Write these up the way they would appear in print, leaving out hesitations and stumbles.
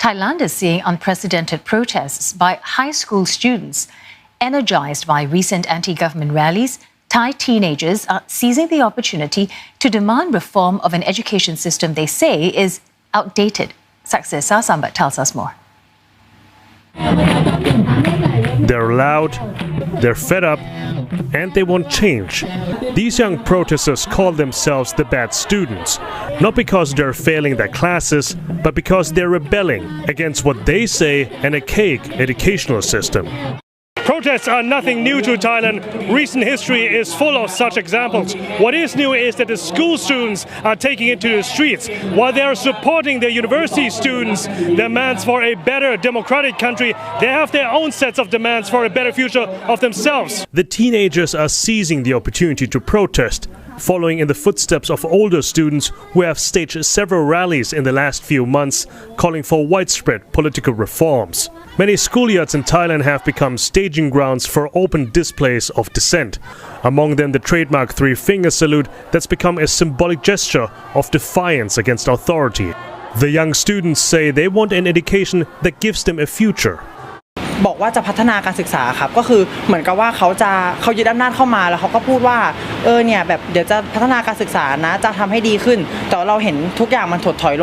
Thailand is seeing unprecedented protests by high school students. Energized by recent anti-government rallies, Thai teenagers are seizing the opportunity to demand reform of an education system they say is outdated. Saksith tells us more. They're loud, they're fed up, and they want change. These young protesters call themselves the bad students, not because they're failing their classes, but because they're rebelling against what they say an archaic educational system. Protests are nothing new to Thailand. Recent history is full of such examples. What is new is that the school students are taking it to the streets. While they are supporting the university students' demands for a better democratic country, they have their own sets of demands for a better future of themselves. The teenagers are seizing the opportunity to protest, following in the footsteps of older students who have staged several rallies in the last few months, calling for widespread political reforms. Many schoolyards in Thailand have become staging grounds for open displays of dissent. Among them the trademark three-finger salute that's become a symbolic gesture of defiance against authority. The young students say they want an education that gives them a future. บอกว่าจะพัฒนาการศึกษาครับก็คือเหมือนกับว่าเขายึดอำนาจเข้ามาแล้วเขาก็พูดว่าเนี่ยแบบเดี๋ยวจะพัฒนาการศึกษานะจะทำให้ดีขึ้นแต่เราเห็นทุกอย่างมันถดถอย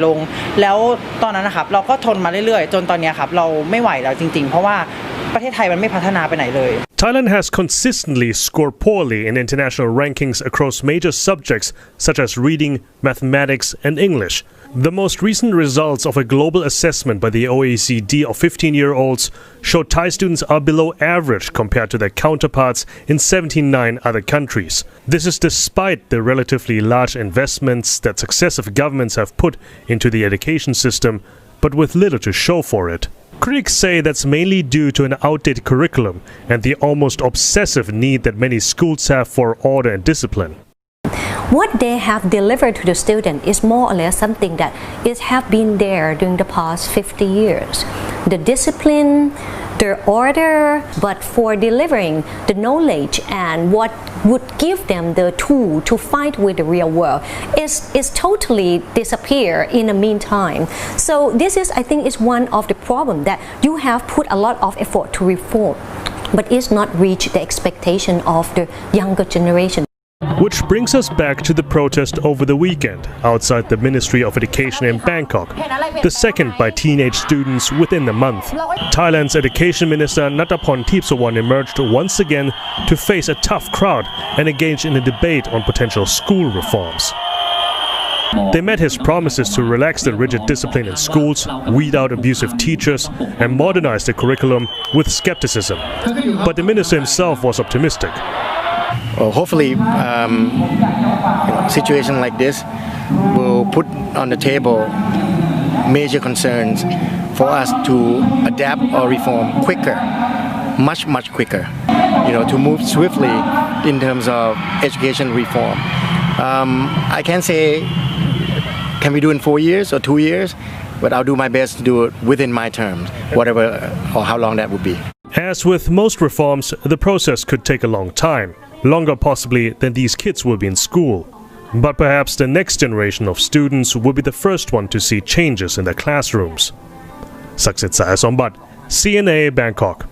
ลงแล้วตอนนั้นนะครับเราก็ทนมาเรื่อยๆจนตอนนี้ครับเราไม่ไหวแล้วจริงๆเพราะว่าประเทศไทยมันไม่พัฒนาไปไหนเลย Thailand has consistently scored poorly in international rankings across major subjects such as reading, mathematics, and English. The most recent results of a global assessment by the OECD of 15-year-olds show Thai students are below average compared to their counterparts in 79 other countries. This is despite the relatively large investments that successive governments have put into the education system, but with little to show for it. Critics say that's mainly due to an outdated curriculum and the almost obsessive need that many schools have for order and discipline. What they have delivered to the student is more or less something that have been there during the past 50 years. The discipline, the order, but for delivering the knowledge and what would give them the tool to fight with the real world is totally disappear in the meantime. So this is, I think, is one of the problems that you have put a lot of effort to reform, but it's not reached the expectation of the younger generation. Which brings us back to the protest over the weekend outside the Ministry of Education in Bangkok, the second by teenage students within a month. Thailand's Education Minister Nattapon Teepsawan emerged once again to face a tough crowd and engage in a debate on potential school reforms. They met his promises to relax the rigid discipline in schools, weed out abusive teachers, and modernize the curriculum with skepticism. But the minister himself was optimistic. Well, hopefully, situation like this will put on the table major concerns for us to adapt or reform quicker, much quicker, to move swiftly in terms of education reform. I can't say can we do in 4 years or 2 years, but I'll do my best to do it within my terms, whatever or how long that would be. As with most reforms, the process could take a long time. Longer possibly than these kids will be in school. But perhaps the next generation of students will be the first one to see changes in their classrooms. Saksith Saiyasombut, CNA Bangkok.